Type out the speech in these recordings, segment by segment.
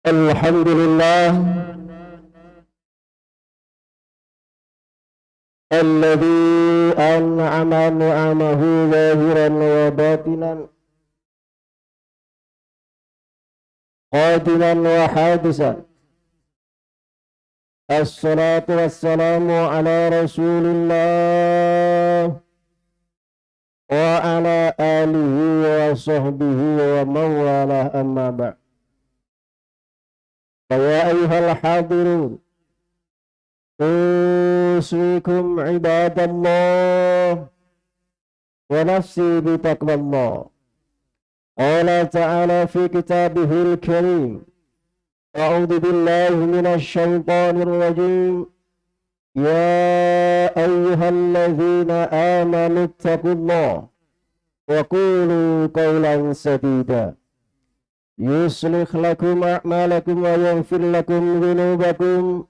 Alhamdulillah alladzi an'ama ni'amahu zahiran wa batinan qadiman wa hadisan. Assalatu wassalamu ala rasulillah wa ala alihi wa sahbihi wa mawalah, amma ba'd. Ya ayyuhal hadirun, usikum ibadallah wa nafsi bitaqwallah. Qala ta'ala fi kitabihil karim, a'udzu billahi minasy syaithanir rajim. Ya ayyuhalladzina amanu ittaqullaha wa qulu qawlan sadida yuslih lakum a'malakum wa yaghfir lakum dhunubakum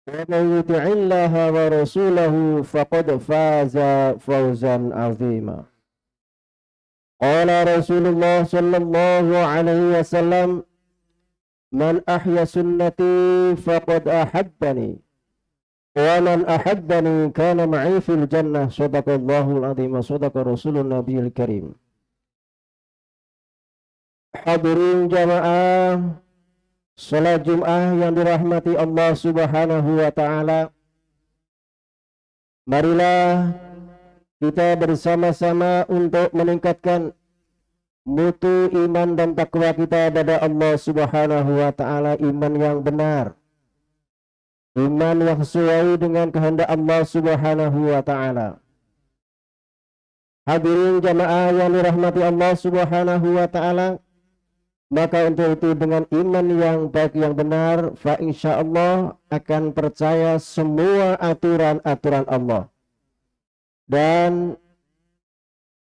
wa man yuti'illaha wa rasulahu faqad faza fawzan 'azima. Qala Rasulullah sallallahu alaihi wasallam, man ahya sunnati faqad ahabbani wa man ahabbani kana ma'i fil jannah. Shadaqallahul 'azim wa shadaqa rasulun nabiyil karim. Hadirin jamaah salat Jum'ah yang dirahmati Allah Subhanahu wa ta'ala, marilah kita bersama-sama untuk meningkatkan mutu iman dan takwa kita kepada Allah Subhanahu wa ta'ala. Iman yang benar, iman yang sesuai dengan kehendak Allah Subhanahu wa ta'ala. Hadirin jamaah yang dirahmati Allah Subhanahu wa ta'ala, maka untuk itu dengan iman yang baik yang benar, fa insyaallah akan percaya semua aturan-aturan Allah, dan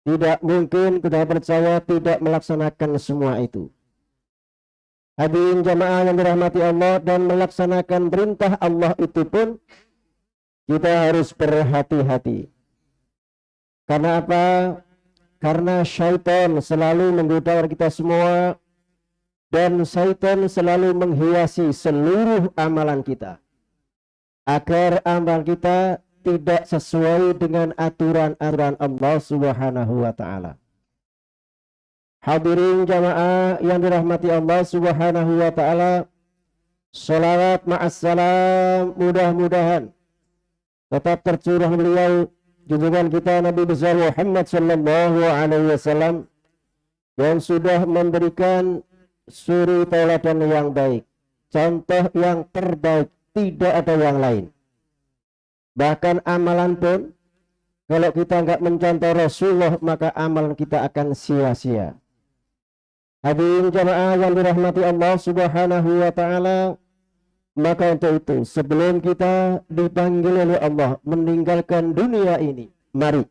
tidak mungkin kita percaya tidak melaksanakan semua itu. Hadirin jamaah yang dirahmati Allah, dan melaksanakan perintah Allah itu pun kita harus berhati-hati. Karena apa? Karena syaitan selalu menggoda kita semua, dan syaitan selalu menghiasi seluruh amalan kita agar amal kita tidak sesuai dengan aturan-aturan Allah Subhanahu wa ta'ala. Hadirin jamaah yang dirahmati Allah Subhanahu wa ta'ala, salawat ma'assalam mudah-mudahan tetap tercurah beliau junjungan kita Nabi besar Muhammad sallallahu alaihi wasallam, yang sudah memberikan suri tauladan yang baik, contoh yang terbaik, tidak ada yang lain. Bahkan amalan pun kalau kita enggak mencontoh Rasulullah, maka amalan kita akan sia-sia. Hadirin jamaah yang dirahmati Allah Subhanahu wa ta'ala, maka untuk itu sebelum kita dipanggil oleh Allah meninggalkan dunia ini, mari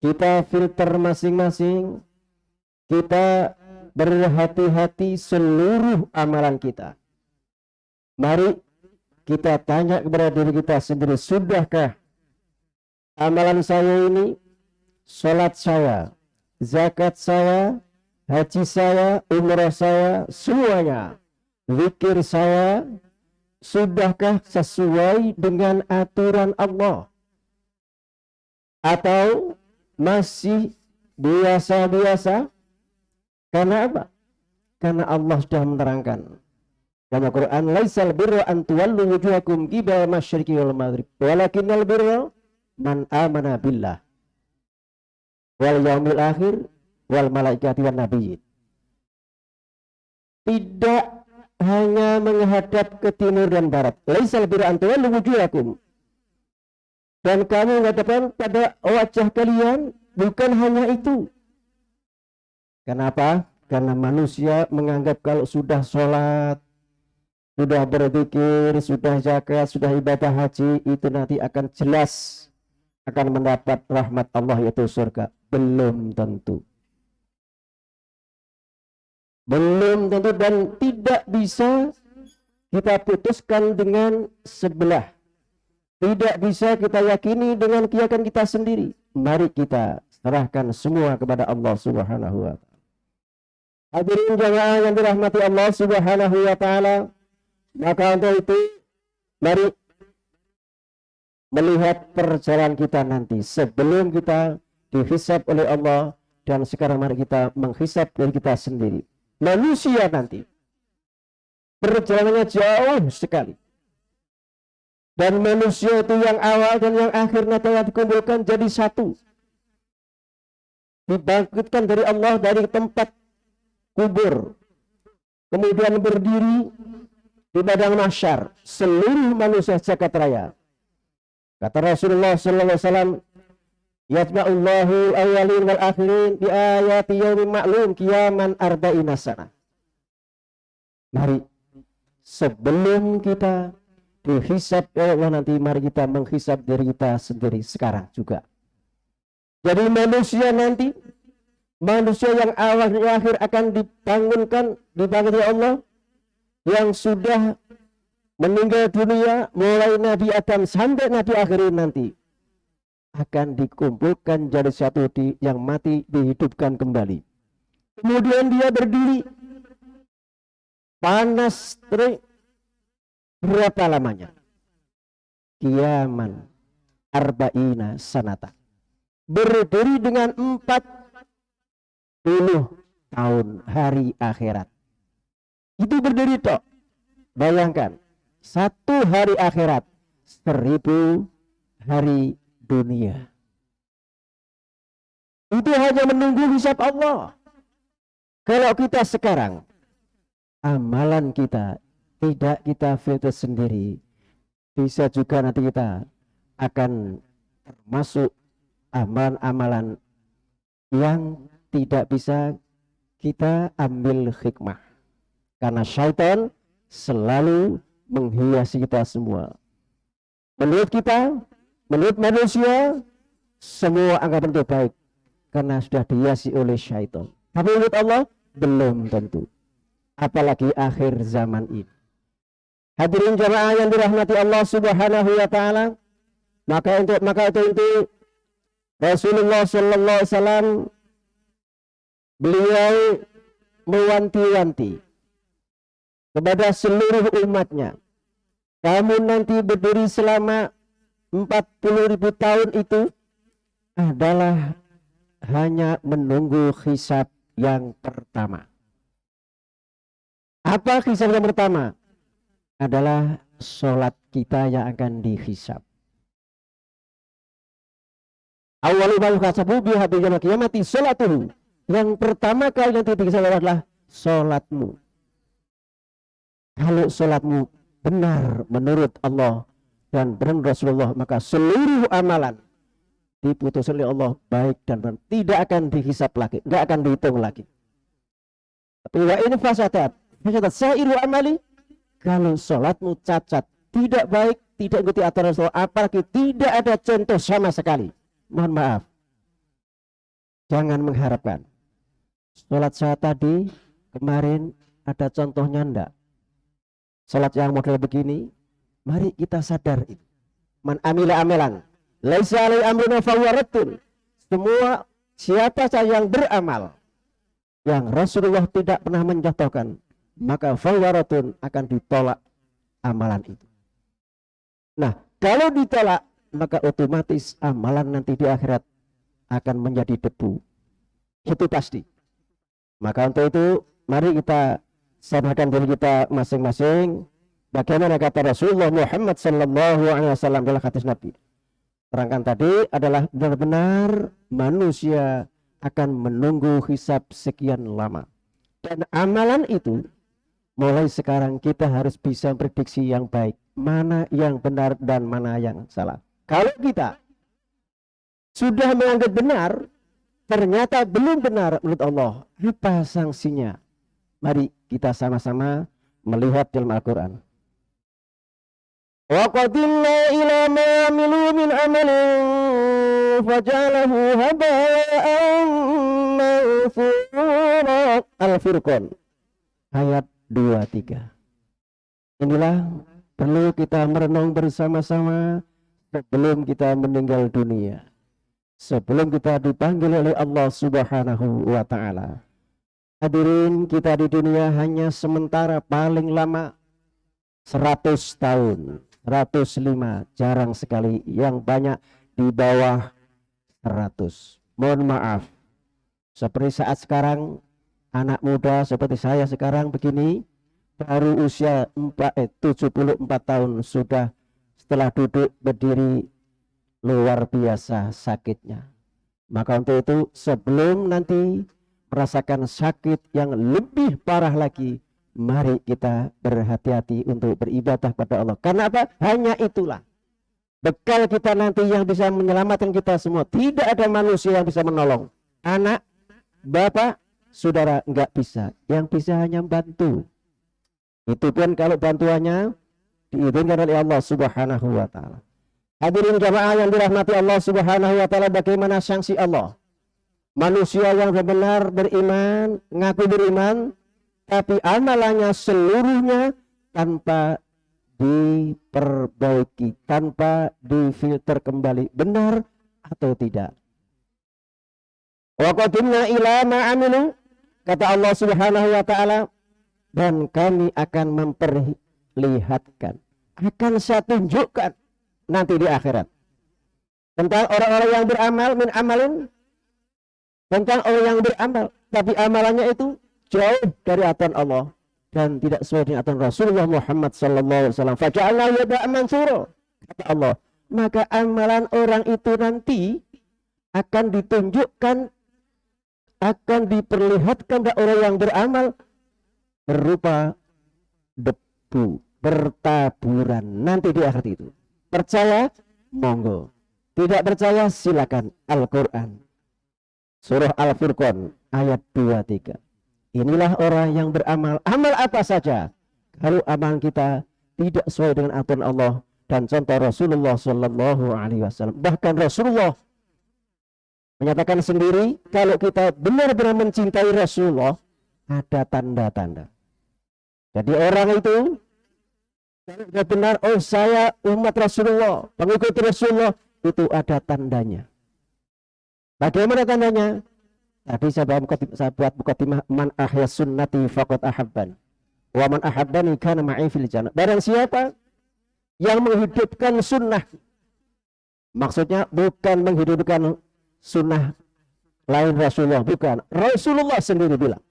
kita filter masing-masing, kita berhati-hati seluruh amalan kita. Mari kita tanya kepada diri kita sendiri, sudahkah amalan saya ini, salat saya, zakat saya, haji saya, umrah saya, semuanya, zikir saya, sudahkah sesuai dengan aturan Allah? Atau masih biasa-biasa? Karena apa? Karena Allah sudah menerangkan dalam Al-Quran, laisal birra an tuwallu wujuhakum qibala masyriqi wal maghrib walakinnal birra man amana billah wal yaumil akhir wal malaikati wan nabiyyin. Tidak hanya menghadap ke timur dan barat, laisal birra an tuwallu wujuhakum, dan kamu menghadapkan pada wajah kalian, bukan hanya itu. Kenapa? Karena manusia menganggap kalau sudah sholat, sudah berzikir, sudah zakat, sudah ibadah haji, itu nanti akan jelas akan mendapat rahmat Allah, yaitu surga. Belum tentu. Belum tentu, dan tidak bisa kita putuskan dengan sebelah. Tidak bisa kita yakini dengan keyakinan kita sendiri. Mari kita serahkan semua kepada Allah Subhanahu wa ta'ala. Hadirin jamaah yang dirahmati Allah Subhanahu wa taala, maka untuk itu mari melihat perjalanan kita nanti sebelum kita dihisab oleh Allah, dan sekarang mari kita menghisab diri kita sendiri. Manusia nanti perjalanannya jauh sekali. Dan manusia itu yang awal dan yang akhir nanti dikumpulkan jadi satu. Dibangkitkan dari Allah dari tempat kubur. Kemudian berdiri di padang mahsyar seluruh manusia jagat raya. Kata Rasulullah sallallahu alaihi wasallam, "Yatba'ullahu al-awwalin wal akhirin bi ayati yaumin ma'lum qiyaman arba'ina sana." Mari sebelum kita dihisab oleh Allah nanti, mari kita menghisab diri kita sendiri sekarang juga. Jadi manusia nanti, manusia yang awal dan akhir akan dibangun oleh Allah, yang sudah meninggal dunia mulai Nabi Adam sampai Nabi akhir nanti akan dikumpulkan jadi satu, yang mati dihidupkan kembali. Kemudian dia berdiri panas terik berapa lamanya? Qiyaman arba'ina sanata. Berdiri dengan 40 tahun hari akhirat. Itu berdiri tok. Bayangkan, satu hari akhirat 1000 hari dunia. Itu hanya menunggu hisab Allah. Kalau kita sekarang amalan kita tidak kita filter sendiri, bisa juga nanti kita akan termasuk amalan-amalan yang tidak bisa kita ambil hikmah, karena syaitan selalu menghiasi kita semua. Menurut kita, menurut manusia, semua anggapan itu baik karena sudah dihiasi oleh syaitan. Tapi menurut Allah belum tentu, apalagi akhir zaman ini. Hadirin jamaah yang dirahmati Allah Subhanahu wa taala, maka itu Rasulullah sallallahu alaihi wasallam beliau mewanti-wanti kepada seluruh umatnya, kamu nanti berdiri selama 40.000 tahun itu adalah hanya menunggu hisab yang pertama. Apa hisab yang pertama? Adalah sholat kita yang akan dihisab. Awwalu ma yuhasabu bihi yaumil qiyamati sholatuhu. Yang pertama kali yang dihisab adalah sholatmu. Kalau sholatmu benar menurut Allah dan benar Rasulullah, maka seluruh amalan diputus oleh Allah baik dan benar, tidak akan dihisab lagi, tidak akan dihitung lagi. Tapi wa in fasadat sairu amali, kalau sholatmu cacat, tidak baik, tidak ikuti aturan Rasul, apalagi tidak ada contoh sama sekali, mohon maaf, jangan mengharapkan. Sholat saya tadi kemarin ada contohnya enggak? Sholat yang model begini, mari kita sadar itu. Man amila amalan laisa alai amruna fahuwa raddun. Semua siapa saja yang beramal yang Rasulullah tidak pernah mencontohkan, maka fahuwa raddun, akan ditolak amalan itu. Nah, kalau ditolak, maka otomatis amalan nanti di akhirat akan menjadi debu. Itu pasti. Maka untuk itu, mari kita sadarkan diri kita masing-masing. Bagaimana kata Rasulullah Muhammad sallallahu alaihi wasallam dalam hadis Nabi. Terangkan tadi adalah benar-benar manusia akan menunggu hisab sekian lama. Dan amalan itu mulai sekarang kita harus bisa prediksi yang baik, mana yang benar dan mana yang salah. Kalau kita sudah menganggap benar, ternyata belum benar menurut Allah, apa sanksinya? Mari kita sama-sama melihat dalam Al-Quran. Wa qadimna ila ma amilu min amalin faja'alahu haba'an manthura. Al-Furqan ayat 23. Inilah perlu kita merenung bersama-sama sebelum kita meninggal dunia, sebelum kita dipanggil oleh Allah Subhanahu wa ta'ala. Hadirin, kita di dunia hanya sementara, paling lama 100 tahun, 105, jarang sekali yang banyak di bawah 100. Mohon maaf, seperti saat sekarang anak muda seperti saya sekarang begini, baru usia 74 tahun sudah setelah duduk berdiri luar biasa sakitnya. Maka untuk itu sebelum nanti merasakan sakit yang lebih parah lagi, mari kita berhati-hati untuk beribadah pada Allah. Karena apa? Hanya itulah bekal kita nanti yang bisa menyelamatkan kita semua. Tidak ada manusia yang bisa menolong. Anak, bapak, saudara enggak bisa. Yang bisa hanya bantu. Itu pun kalau bantuannya diizinkan oleh Allah Subhanahu wa taala. Hadirin jamaah yang dirahmati Allah Subhanahu wa taala, bagaimana sanksi Allah? Manusia yang benar beriman, ngaku beriman, tapi amalannya seluruhnya tanpa diperbaiki, tanpa difilter kembali, benar atau tidak. Wa qadimna ila ma amilu, kata Allah Subhanahu wa taala, dan kami akan memperlihatkan, akan saya tunjukkan nanti di akhirat tentang orang-orang yang beramal min amalin, tentang orang yang beramal tapi amalannya itu jauh dari aturan Allah dan tidak sesuai dengan aturan Rasulullah Muhammad sallallahu alaihi wasallam. Faja'alna yada'a mansura, kata Allah, maka amalan orang itu nanti akan ditunjukkan, akan diperlihatkan kepada orang yang beramal berupa debu bertaburan nanti di akhirat itu. Percaya monggo, tidak percaya silakan. Al-Quran Surah Al-Furqan ayat 23. Inilah orang yang beramal. Amal apa saja, kalau amal kita tidak sesuai dengan aturan Allah dan contoh Rasulullah Sallallahu Alaihi Wasallam. Bahkan Rasulullah menyatakan sendiri, kalau kita benar-benar mencintai Rasulullah, ada tanda-tanda. Jadi orang itu kalau benar, oh saya umat Rasulullah, pengikut Rasulullah, itu ada tandanya. Bagaimana tandanya? Tadi saya buat mukadimah, man ahya sunnati faqad ahabban wa man ahabbani kana ma'i fil jannah. Barang siapa yang menghidupkan sunnah, maksudnya bukan menghidupkan sunnah lain Rasulullah, bukan. Rasulullah sendiri bilang,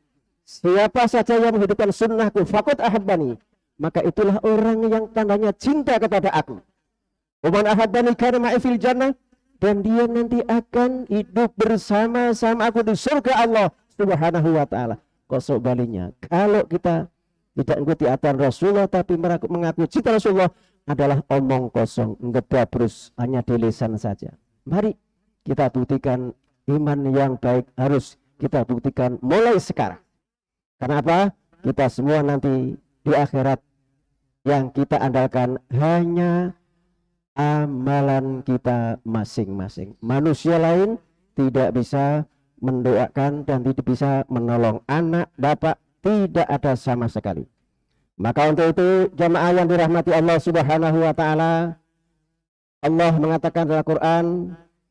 siapa saja yang menghidupkan sunnahku faqad ahabbani, maka itulah orang yang tandanya cinta kepada aku. Wa man ahabbani kana ma'i fil jannah, dan dia nanti akan hidup bersama-sama aku di surga Allah Subhanahu wa taala. Kosong balinya, kalau kita tidak mengikuti aturan Rasulullah tapi mengaku cinta Rasulullah, adalah omong kosong, ngedabrus, hanya di lisan saja. Mari kita buktikan iman yang baik, harus kita buktikan mulai sekarang. Kenapa? Kita semua nanti di akhirat yang kita andalkan hanya amalan kita masing-masing. Manusia lain tidak bisa mendoakan dan tidak bisa menolong. Anak, bapak, tidak ada sama sekali. Maka untuk itu jamaah yang dirahmati Allah Subhanahu wa taala, Allah mengatakan dalam Al-Quran,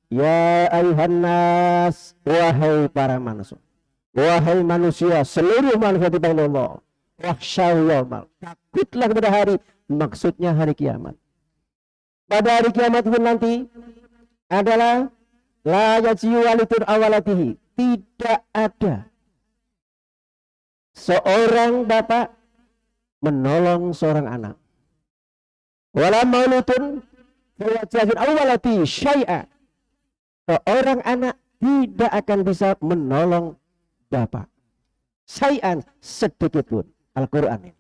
ya ayuhan nas, wahai para manusia, wahai manusia, seluruh manusia di bawah Allah, wahsyau yaumal, takutlah kepada hari, maksudnya hari kiamat. Pada hari kiamat pun nanti adalah la yajiu walidun awalatihi, tidak ada seorang bapak menolong seorang anak. Wala mauludun yajizun awalati syai'a, seorang anak tidak akan bisa menolong bapak syai'an, sedikit pun. Al-Quran ini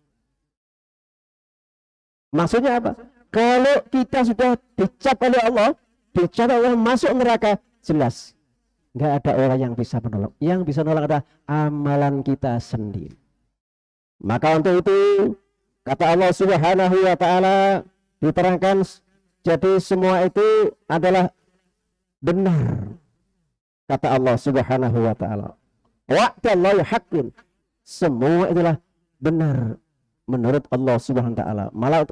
maksudnya apa? Kalau kita sudah dicap oleh Allah, dicap Allah masuk neraka, jelas nggak ada orang yang bisa menolong. Yang bisa menolong adalah amalan kita sendiri. Maka untuk itu kata Allah Subhanahu wa taala diterangkan, jadi semua itu adalah benar. Kata Allah Subhanahu wa taala, wa'dallahi haqqun, semua itulah benar menurut Allah Subhanahu wa taala. Malah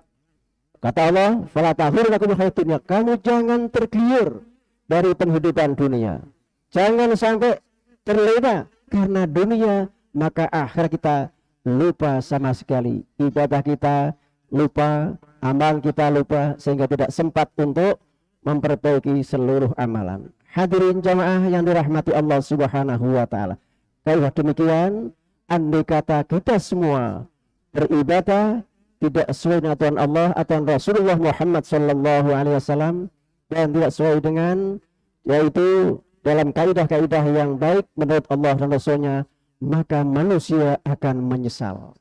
kata Allah, fala taghurrannakum hayatud dunya, kamu jangan tergiur dari penghidupan dunia. Jangan sampai terlena karena dunia maka akhir kita lupa sama sekali. Ibadah kita lupa, amal kita lupa, sehingga tidak sempat untuk memperbaiki seluruh amalan. Hadirin jamaah yang dirahmati Allah Subhanahu wa taala. Kalau demikian, andai kata kita semua beribadah tidak sesuai dengan aturan Allah, aturan Rasulullah Muhammad sallallahu alaihi wasallam, dan tidak sesuai dengan yaitu dalam kaidah-kaidah yang baik menurut Allah dan Rasulnya, maka manusia akan menyesal.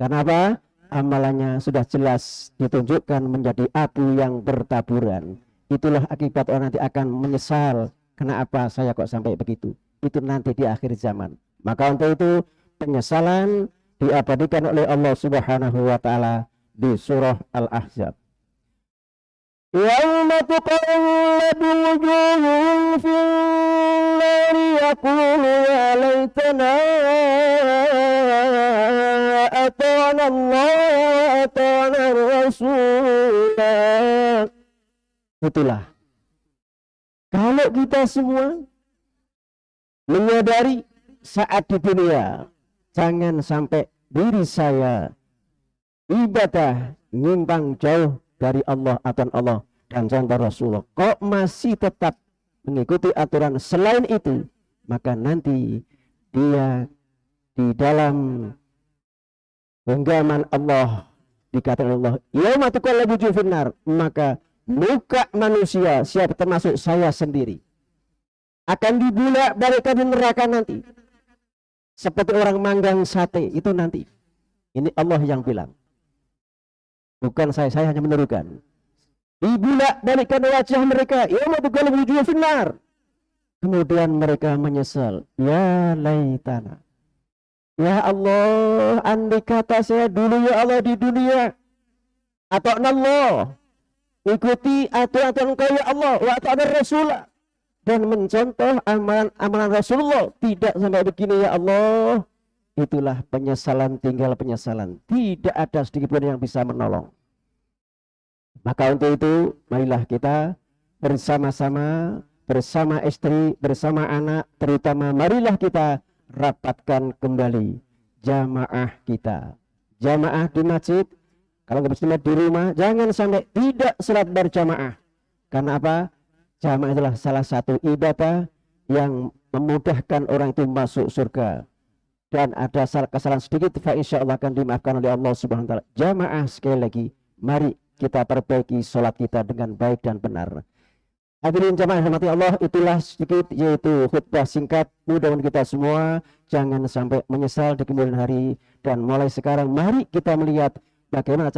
Karena apa? Amalannya sudah jelas ditunjukkan menjadi api yang bertaburan. Itulah akibat orang nanti akan menyesal. Kenapa saya kok sampai begitu? Itu nanti di akhir zaman. Maka untuk itu penyesalan diabadikan oleh Allah Subhanahu wa taala di surah Al-Ahzab. Yauma tuqallabu wujuhum fil nari yaqulu ya laitana ata'na Allah wa ata'na Rasul. Itulah kalau kita semua menyadari saat di dunia, jangan sampai diri saya ibadah nyimpang jauh dari Allah, aturan Allah dan contoh Rasulullah, kok masih tetap mengikuti aturan selain itu, maka nanti dia di dalam genggaman Allah dikatakan Allah, yauma tuqallabu wujuhum finnar, maka muka manusia, siapa termasuk saya sendiri, akan dibulak-balikkan di neraka nanti seperti orang manggang sate. Itu nanti ini Allah yang bilang, bukan saya hanya menerukan. Dibulak-balikkan wajah mereka, yauma tuqallabu wujuhum finnar, kemudian mereka menyesal, ya laitana, ya Allah, andai kata saya dulu ya Allah di dunia atau Allah ikuti aturan Engkau ya Allah, wa ta'ala Rasulullah, dan mencontoh amalan Rasulullah, tidak sampai begini ya Allah. Itulah penyesalan, tinggal penyesalan, tidak ada sedikit pun yang bisa menolong. Maka untuk itu marilah kita bersama-sama, bersama istri, bersama anak terutama, marilah kita rapatkan kembali jamaah kita, jamaah di masjid. Kalau nggak bisa di rumah, jangan sampai tidak salat berjamaah. Karena apa? Jamaah adalah salah satu ibadah yang memudahkan orang itu masuk surga. Dan ada kesalahan sedikit, insya Allah akan dimaafkan oleh Allah Subhanahu wa taala. Jamaah, sekali lagi, mari kita perbaiki salat kita dengan baik dan benar. Hadirin jamaah rahmati Allah, itulah sedikit yaitu khutbah singkat. Mudah-mudahan kita semua jangan sampai menyesal di kemudian hari, dan mulai sekarang mari kita melihat bagaimana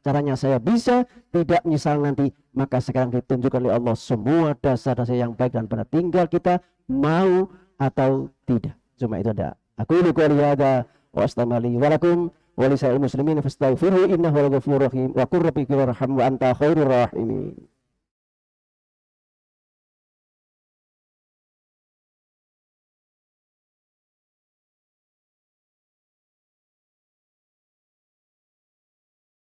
caranya saya bisa tidak menyesal nanti. Maka sekarang ditunjukkan oleh Allah semua dasar-dasar yang baik dan benar, tinggal kita mau atau tidak. Cuma itu ada. Aku ini qouli hadza wa astaghfiru walakum wa lisa'il muslimin fastaghfiruhu innahu al-ghafurur rahim wa qur rabbi irham wa anta khairur rahimin.